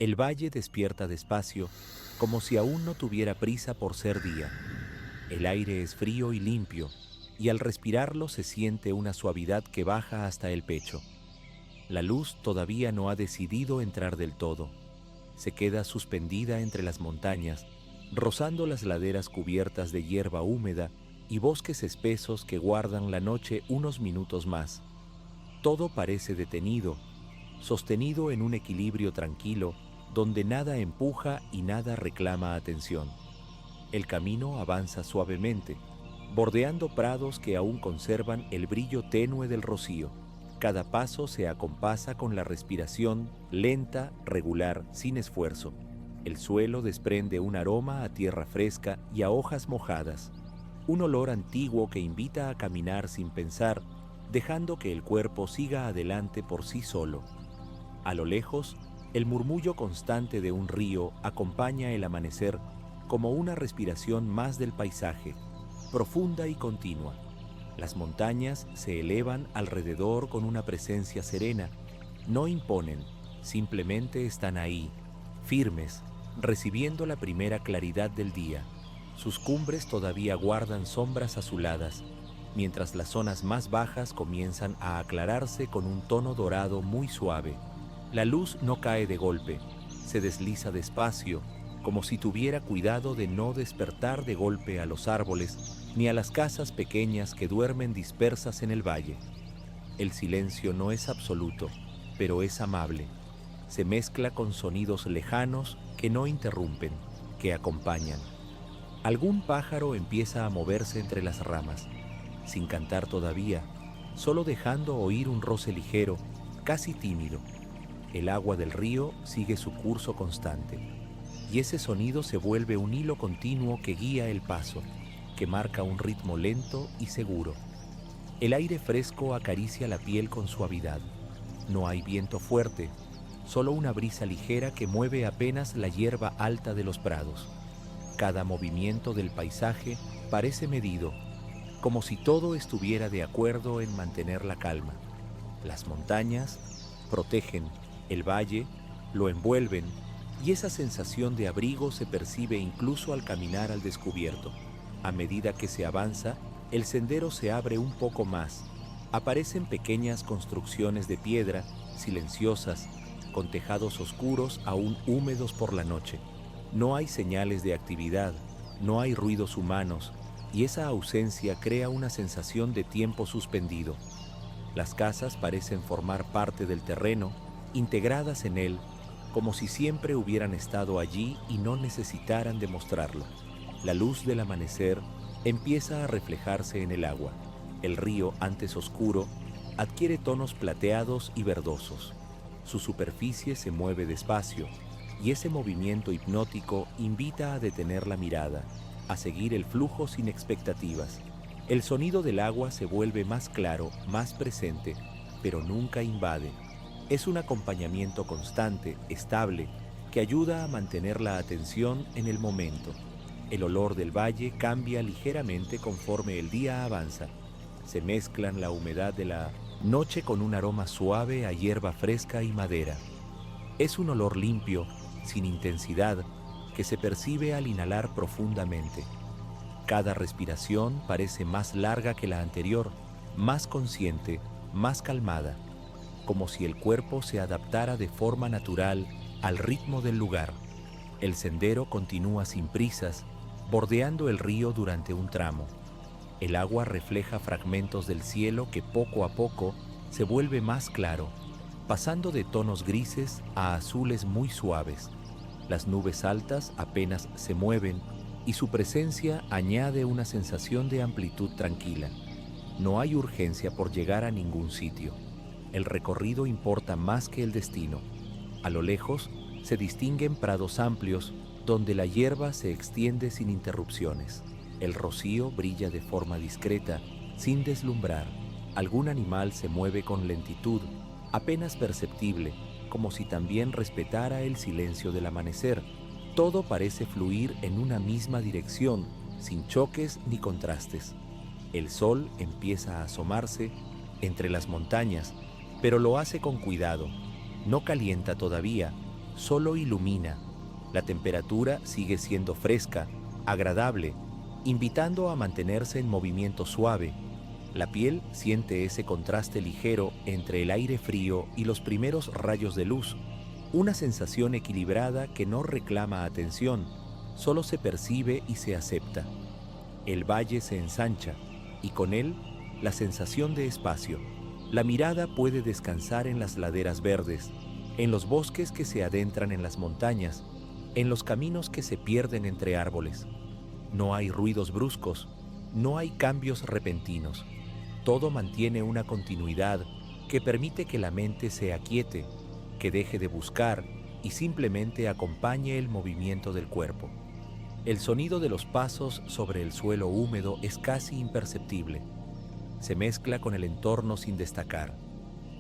El valle despierta despacio, como si aún no tuviera prisa por ser día. El aire es frío y limpio, y al respirarlo se siente una suavidad que baja hasta el pecho. La luz todavía no ha decidido entrar del todo. Se queda suspendida entre las montañas, rozando las laderas cubiertas de hierba húmeda y bosques espesos que guardan la noche unos minutos más. Todo parece detenido, sostenido en un equilibrio tranquilo, donde nada empuja y nada reclama atención. El camino avanza suavemente, bordeando prados que aún conservan el brillo tenue del rocío. Cada paso se acompasa con la respiración, lenta, regular, sin esfuerzo. El suelo desprende un aroma a tierra fresca y a hojas mojadas, un olor antiguo que invita a caminar sin pensar, dejando que el cuerpo siga adelante por sí solo. A lo lejos, el murmullo constante de un río acompaña el amanecer como una respiración más del paisaje, profunda y continua. Las montañas se elevan alrededor con una presencia serena, no imponen, simplemente están ahí, firmes, recibiendo la primera claridad del día. Sus cumbres todavía guardan sombras azuladas, mientras las zonas más bajas comienzan a aclararse con un tono dorado muy suave. La luz no cae de golpe, se desliza despacio, como si tuviera cuidado de no despertar de golpe a los árboles ni a las casas pequeñas que duermen dispersas en el valle. El silencio no es absoluto, pero es amable. Se mezcla con sonidos lejanos que no interrumpen, que acompañan. Algún pájaro empieza a moverse entre las ramas, sin cantar todavía, solo dejando oír un roce ligero, casi tímido. El agua del río sigue su curso constante, y ese sonido se vuelve un hilo continuo que guía el paso, que marca un ritmo lento y seguro. El aire fresco acaricia la piel con suavidad. No hay viento fuerte, solo una brisa ligera que mueve apenas la hierba alta de los prados. Cada movimiento del paisaje parece medido, como si todo estuviera de acuerdo en mantener la calma. Las montañas protegen, el valle lo envuelven, y esa sensación de abrigo se percibe incluso al caminar al descubierto. A medida que se avanza, el sendero se abre un poco más. Aparecen pequeñas construcciones de piedra, silenciosas, con tejados oscuros aún húmedos por la noche. No hay señales de actividad, no hay ruidos humanos, y esa ausencia crea una sensación de tiempo suspendido. Las casas parecen formar parte del terreno, integradas en él, como si siempre hubieran estado allí y no necesitaran demostrarlo. La luz del amanecer empieza a reflejarse en el agua. El río, antes oscuro, adquiere tonos plateados y verdosos. Su superficie se mueve despacio, y ese movimiento hipnótico invita a detener la mirada, a seguir el flujo sin expectativas. El sonido del agua se vuelve más claro, más presente, pero nunca invade. Es un acompañamiento constante, estable, que ayuda a mantener la atención en el momento. El olor del valle cambia ligeramente conforme el día avanza. Se mezclan la humedad de la noche con un aroma suave a hierba fresca y madera. Es un olor limpio, sin intensidad, que se percibe al inhalar profundamente. Cada respiración parece más larga que la anterior, más consciente, más calmada, como si el cuerpo se adaptara de forma natural al ritmo del lugar. El sendero continúa sin prisas, bordeando el río durante un tramo. El agua refleja fragmentos del cielo que poco a poco se vuelve más claro, pasando de tonos grises a azules muy suaves. Las nubes altas apenas se mueven y su presencia añade una sensación de amplitud tranquila. No hay urgencia por llegar a ningún sitio. El recorrido importa más que el destino. A lo lejos se distinguen prados amplios donde la hierba se extiende sin interrupciones. El rocío brilla de forma discreta, sin deslumbrar. Algún animal se mueve con lentitud, apenas perceptible, como si también respetara el silencio del amanecer. Todo parece fluir en una misma dirección, sin choques ni contrastes. El sol empieza a asomarse entre las montañas, pero lo hace con cuidado. No calienta todavía, solo ilumina. La temperatura sigue siendo fresca, agradable, invitando a mantenerse en movimiento suave. La piel siente ese contraste ligero entre el aire frío y los primeros rayos de luz, una sensación equilibrada que no reclama atención, solo se percibe y se acepta. El valle se ensancha y con él la sensación de espacio. La mirada puede descansar en las laderas verdes, en los bosques que se adentran en las montañas, en los caminos que se pierden entre árboles. No hay ruidos bruscos, no hay cambios repentinos. Todo mantiene una continuidad que permite que la mente se aquiete, que deje de buscar y simplemente acompañe el movimiento del cuerpo. El sonido de los pasos sobre el suelo húmedo es casi imperceptible. Se mezcla con el entorno sin destacar.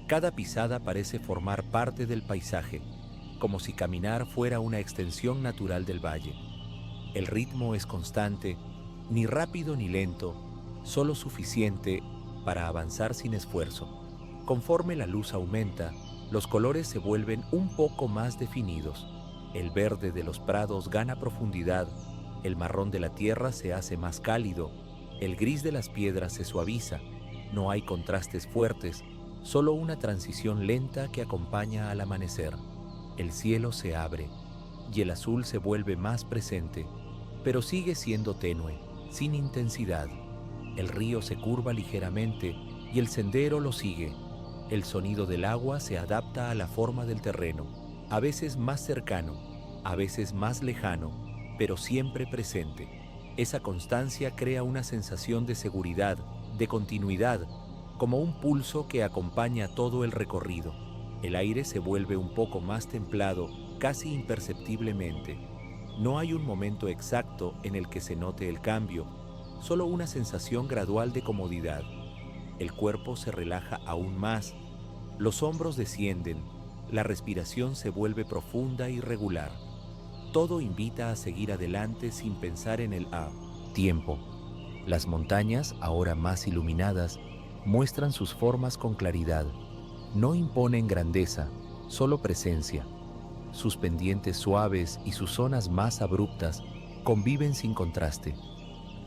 Cada pisada parece formar parte del paisaje, como si caminar fuera una extensión natural del valle. El ritmo es constante, ni rápido ni lento, solo suficiente para avanzar sin esfuerzo. Conforme la luz aumenta, los colores se vuelven un poco más definidos. El verde de los prados gana profundidad, el marrón de la tierra se hace más cálido, el gris de las piedras se suaviza. No hay contrastes fuertes, solo una transición lenta que acompaña al amanecer. El cielo se abre y el azul se vuelve más presente, pero sigue siendo tenue, sin intensidad. El río se curva ligeramente y el sendero lo sigue. El sonido del agua se adapta a la forma del terreno, a veces más cercano, a veces más lejano, pero siempre presente. Esa constancia crea una sensación de seguridad, de continuidad, como un pulso que acompaña todo el recorrido. El aire se vuelve un poco más templado, casi imperceptiblemente. No hay un momento exacto en el que se note el cambio, solo una sensación gradual de comodidad. El cuerpo se relaja aún más, los hombros descienden, la respiración se vuelve profunda y regular. Todo invita a seguir adelante sin pensar en el tiempo. Las montañas, ahora más iluminadas, muestran sus formas con claridad. No imponen grandeza, solo presencia. Sus pendientes suaves y sus zonas más abruptas conviven sin contraste.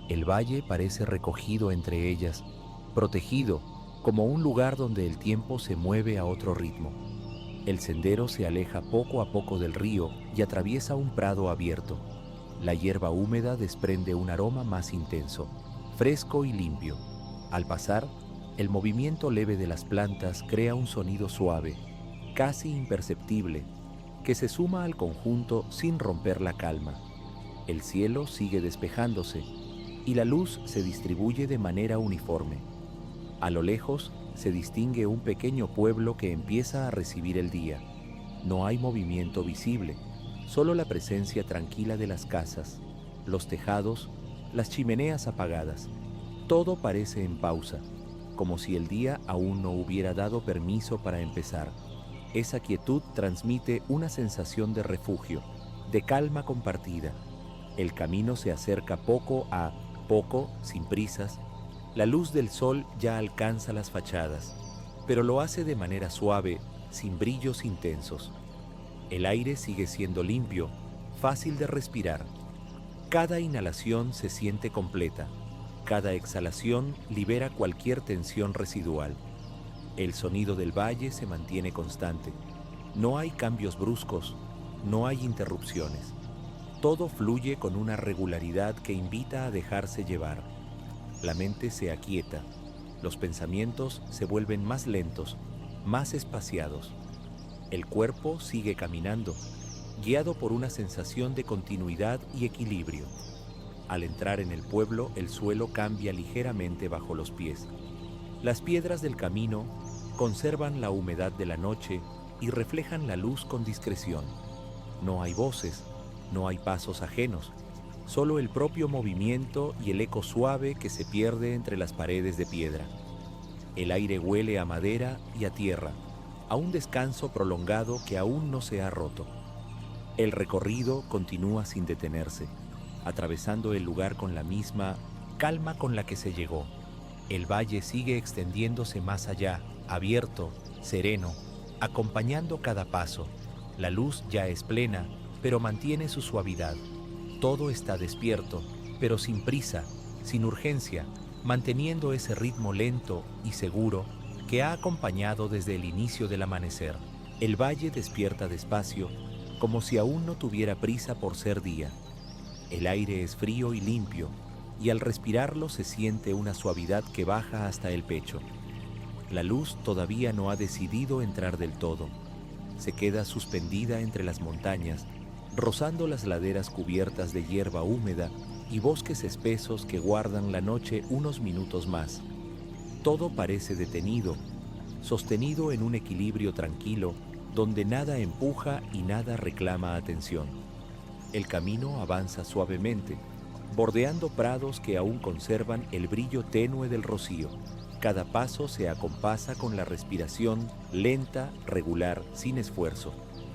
El valle parece recogido entre ellas, protegido, como un lugar donde el tiempo se mueve a otro ritmo. El sendero se aleja poco a poco del río y atraviesa un prado abierto. La hierba húmeda desprende un aroma más intenso, fresco y limpio. Al pasar, el movimiento leve de las plantas crea un sonido suave, casi imperceptible, que se suma al conjunto sin romper la calma. El cielo sigue despejándose y la luz se distribuye de manera uniforme. A lo lejos se distingue un pequeño pueblo que empieza a recibir el día. No hay movimiento visible, solo la presencia tranquila de las casas, los tejados, las chimeneas apagadas. Todo parece en pausa, como si el día aún no hubiera dado permiso para empezar. Esa quietud transmite una sensación de refugio, de calma compartida. El camino se acerca poco a poco, sin prisas. La luz del sol ya alcanza las fachadas, pero lo hace de manera suave, sin brillos intensos. El aire sigue siendo limpio, fácil de respirar. Cada inhalación se siente completa. Cada exhalación libera cualquier tensión residual. El sonido del valle se mantiene constante. No hay cambios bruscos, no hay interrupciones. Todo fluye con una regularidad que invita a dejarse llevar. La mente se aquieta, los pensamientos se vuelven más lentos, más espaciados. El cuerpo sigue caminando, guiado por una sensación de continuidad y equilibrio. Al entrar en el pueblo, el suelo cambia ligeramente bajo los pies. Las piedras del camino conservan la humedad de la noche y reflejan la luz con discreción. No hay voces, no hay pasos ajenos, solo el propio movimiento y el eco suave que se pierde entre las paredes de piedra. El aire huele a madera y a tierra, a un descanso prolongado que aún no se ha roto. El recorrido continúa sin detenerse, atravesando el lugar con la misma calma con la que se llegó. El valle sigue extendiéndose más allá, abierto, sereno, acompañando cada paso. La luz ya es plena, pero mantiene su suavidad. Todo está despierto, pero sin prisa, sin urgencia, manteniendo ese ritmo lento y seguro que ha acompañado desde el inicio del amanecer. El valle despierta despacio, como si aún no tuviera prisa por ser día. El aire es frío y limpio, y al respirarlo se siente una suavidad que baja hasta el pecho. La luz todavía no ha decidido entrar del todo. Se queda suspendida entre las montañas, rozando las laderas cubiertas de hierba húmeda y bosques espesos que guardan la noche unos minutos más. Todo parece detenido, sostenido en un equilibrio tranquilo, donde nada empuja y nada reclama atención. El camino avanza suavemente, bordeando prados que aún conservan el brillo tenue del rocío. Cada paso se acompasa con la respiración lenta, regular, sin esfuerzo.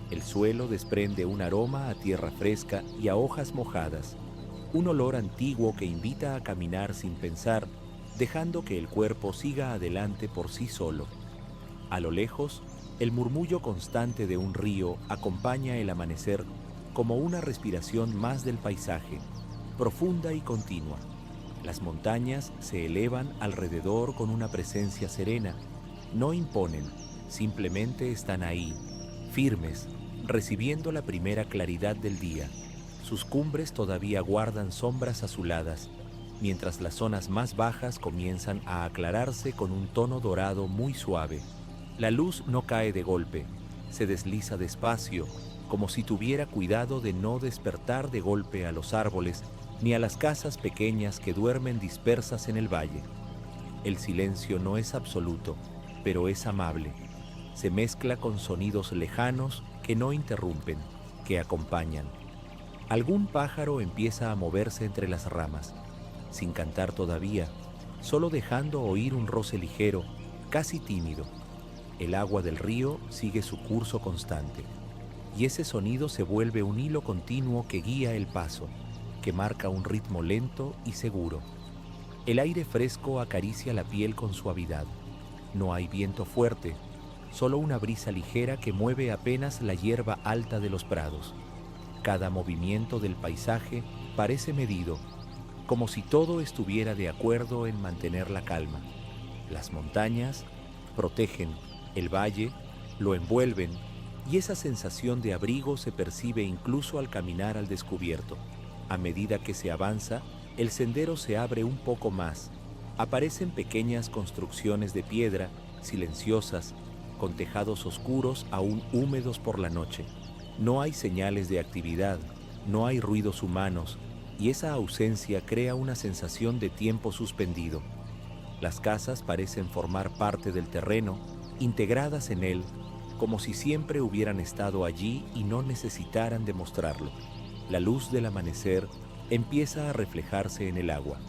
El suelo desprende un aroma a tierra fresca y a hojas mojadas, un olor antiguo que invita a caminar sin pensar, dejando que el cuerpo siga adelante por sí solo. A lo lejos, el murmullo constante de un río acompaña el amanecer como una respiración más del paisaje, profunda y continua. Las montañas se elevan alrededor con una presencia serena, no imponen, simplemente están ahí, firmes, recibiendo la primera claridad del día. Sus cumbres todavía guardan sombras azuladas, mientras las zonas más bajas comienzan a aclararse con un tono dorado muy suave. La luz no cae de golpe, se desliza despacio, como si tuviera cuidado de no despertar de golpe a los árboles ni a las casas pequeñas que duermen dispersas en el valle. El silencio no es absoluto, pero es amable. Se mezcla con sonidos lejanos que no interrumpen, que acompañan. Algún pájaro empieza a moverse entre las ramas, sin cantar todavía, solo dejando oír un roce ligero, casi tímido. El agua del río sigue su curso constante, y ese sonido se vuelve un hilo continuo que guía el paso, que marca un ritmo lento y seguro. El aire fresco acaricia la piel con suavidad. No hay viento fuerte, solo una brisa ligera que mueve apenas la hierba alta de los prados. Cada movimiento del paisaje parece medido, como si todo estuviera de acuerdo en mantener la calma. Las montañas protegen, el valle lo envuelven, y esa sensación de abrigo se percibe incluso al caminar al descubierto. A medida que se avanza, el sendero se abre un poco más. Aparecen pequeñas construcciones de piedra, silenciosas, con tejados oscuros aún húmedos por la noche. No hay señales de actividad, no hay ruidos humanos, y esa ausencia crea una sensación de tiempo suspendido. Las casas parecen formar parte del terreno, integradas en él, como si siempre hubieran estado allí y no necesitaran demostrarlo. La luz del amanecer empieza a reflejarse en el agua.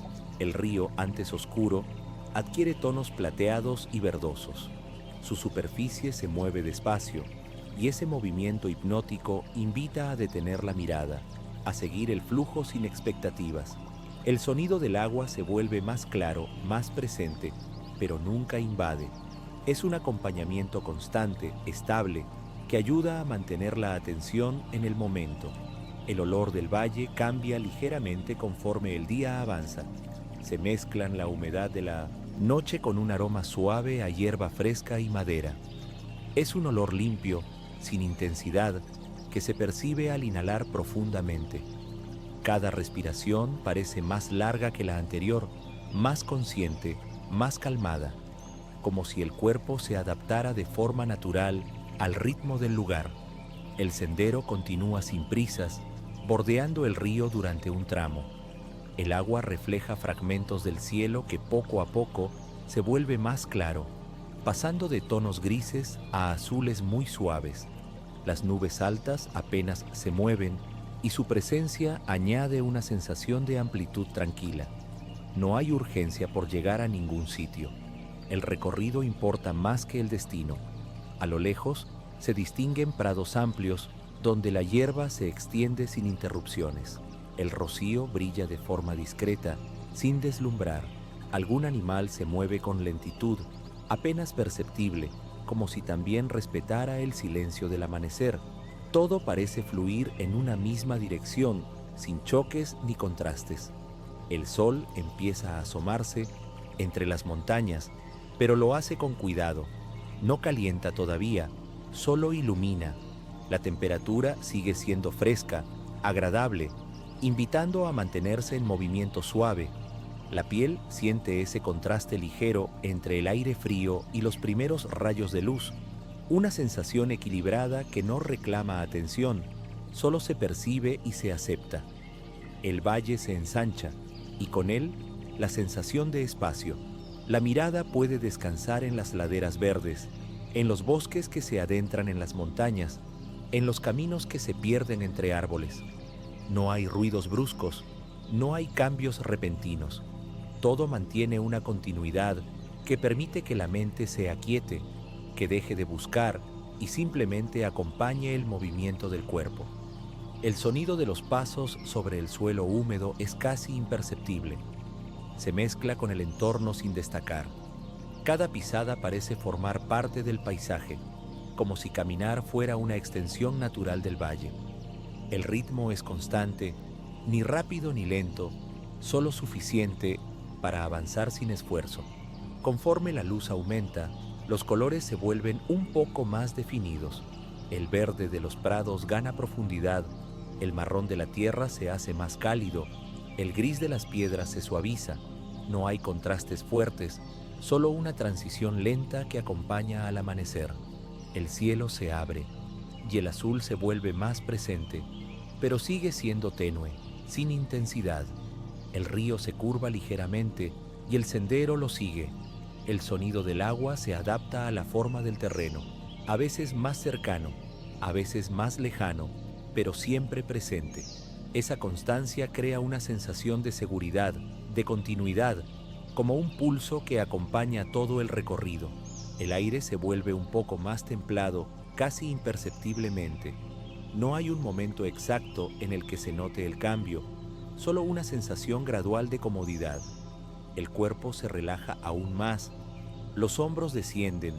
El río, antes oscuro, adquiere tonos plateados y verdosos. Su superficie se mueve despacio, y ese movimiento hipnótico invita a detener la mirada, a seguir el flujo sin expectativas. El sonido del agua se vuelve más claro, más presente, pero nunca invade. Es un acompañamiento constante, estable, que ayuda a mantener la atención en el momento. El olor del valle cambia ligeramente conforme el día avanza. Se mezclan la humedad de la noche con un aroma suave a hierba fresca y madera. Es un olor limpio, sin intensidad, que se percibe al inhalar profundamente. Cada respiración parece más larga que la anterior, más consciente, más calmada, como si el cuerpo se adaptara de forma natural al ritmo del lugar. El sendero continúa sin prisas, bordeando el río durante un tramo. El agua refleja fragmentos del cielo que poco a poco se vuelve más claro, pasando de tonos grises a azules muy suaves. Las nubes altas apenas se mueven y su presencia añade una sensación de amplitud tranquila. No hay urgencia por llegar a ningún sitio. El recorrido importa más que el destino. A lo lejos se distinguen prados amplios donde la hierba se extiende sin interrupciones. El rocío brilla de forma discreta, sin deslumbrar. Algún animal se mueve con lentitud, apenas perceptible, como si también respetara el silencio del amanecer. Todo parece fluir en una misma dirección, sin choques ni contrastes. El sol empieza a asomarse entre las montañas, pero lo hace con cuidado. No calienta todavía, solo ilumina. La temperatura sigue siendo fresca, agradable, invitando a mantenerse en movimiento suave. La piel siente ese contraste ligero entre el aire frío y los primeros rayos de luz, una sensación equilibrada que no reclama atención, solo se percibe y se acepta. El valle se ensancha y con él la sensación de espacio. La mirada puede descansar en las laderas verdes, en los bosques que se adentran en las montañas, en los caminos que se pierden entre árboles. No hay ruidos bruscos, no hay cambios repentinos. Todo mantiene una continuidad que permite que la mente se aquiete, que deje de buscar y simplemente acompañe el movimiento del cuerpo. El sonido de los pasos sobre el suelo húmedo es casi imperceptible. Se mezcla con el entorno sin destacar. Cada pisada parece formar parte del paisaje, como si caminar fuera una extensión natural del valle. El ritmo es constante, ni rápido ni lento, solo suficiente para avanzar sin esfuerzo. Conforme la luz aumenta, los colores se vuelven un poco más definidos. El verde de los prados gana profundidad, el marrón de la tierra se hace más cálido, el gris de las piedras se suaviza. No hay contrastes fuertes, solo una transición lenta que acompaña al amanecer. El cielo se abre y el azul se vuelve más presente, pero sigue siendo tenue, sin intensidad. El río se curva ligeramente y el sendero lo sigue. El sonido del agua se adapta a la forma del terreno, a veces más cercano, a veces más lejano, pero siempre presente. Esa constancia crea una sensación de seguridad, de continuidad, como un pulso que acompaña todo el recorrido. El aire se vuelve un poco más templado, casi imperceptiblemente. No hay un momento exacto en el que se note el cambio, solo una sensación gradual de comodidad. El cuerpo se relaja aún más, los hombros descienden,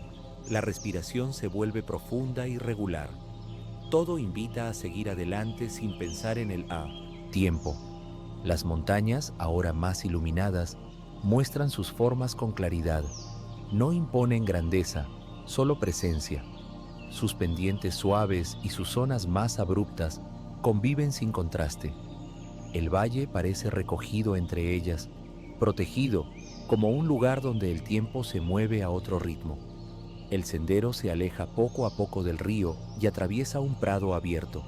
la respiración se vuelve profunda y regular. Todo invita a seguir adelante sin pensar en el tiempo. Las montañas, ahora más iluminadas, muestran sus formas con claridad. No imponen grandeza, solo presencia. Sus pendientes suaves y sus zonas más abruptas conviven sin contraste. El valle parece recogido entre ellas, protegido como un lugar donde el tiempo se mueve a otro ritmo. El sendero se aleja poco a poco del río y atraviesa un prado abierto.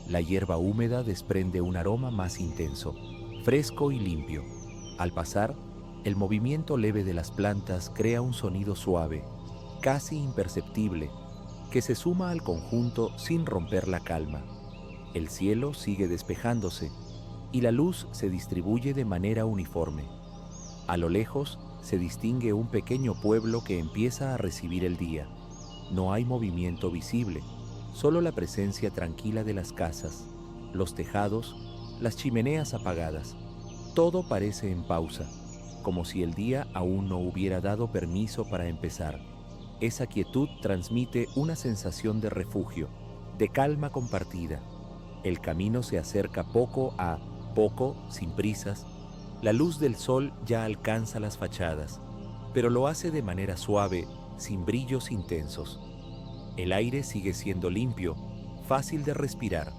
La hierba húmeda desprende un aroma más intenso, fresco y limpio. Al pasar, el movimiento leve de las plantas crea un sonido suave, casi imperceptible, que se suma al conjunto sin romper la calma. El cielo sigue despejándose y la luz se distribuye de manera uniforme. A lo lejos se distingue un pequeño pueblo que empieza a recibir el día. No hay movimiento visible, solo la presencia tranquila de las casas, los tejados, las chimeneas apagadas. Todo parece en pausa, como si el día aún no hubiera dado permiso para empezar. Esa quietud transmite una sensación de refugio, de calma compartida. El camino se acerca poco a poco, sin prisas. La luz del sol ya alcanza las fachadas, pero lo hace de manera suave, sin brillos intensos. El aire sigue siendo limpio, fácil de respirar.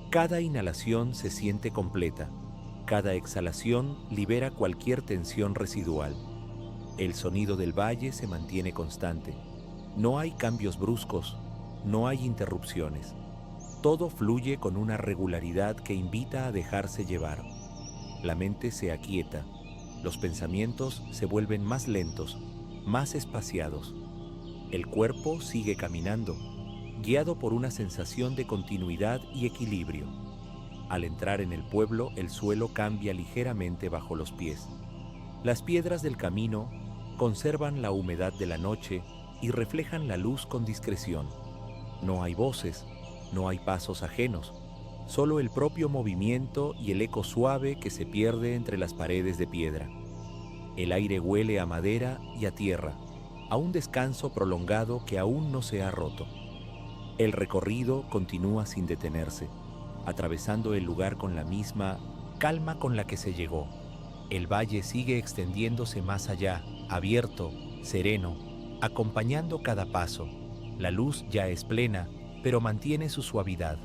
Cada inhalación se siente completa. Cada exhalación libera cualquier tensión residual. El sonido del valle se mantiene constante. No hay cambios bruscos, no hay interrupciones. Todo fluye con una regularidad que invita a dejarse llevar. La mente se aquieta, los pensamientos se vuelven más lentos, más espaciados. El cuerpo sigue caminando, guiado por una sensación de continuidad y equilibrio. Al entrar en el pueblo, el suelo cambia ligeramente bajo los pies. Las piedras del camino conservan la humedad de la noche y reflejan la luz con discreción. No hay voces, no hay pasos ajenos, solo el propio movimiento y el eco suave que se pierde entre las paredes de piedra. El aire huele a madera y a tierra, a un descanso prolongado que aún no se ha roto. El recorrido continúa sin detenerse, atravesando el lugar con la misma calma con la que se llegó. El valle sigue extendiéndose más allá, abierto, sereno, acompañando cada paso. La luz ya es plena, pero mantiene su suavidad.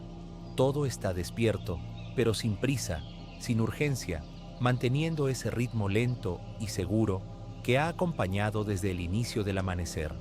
Todo está despierto, pero sin prisa, sin urgencia, manteniendo ese ritmo lento y seguro que ha acompañado desde el inicio del amanecer.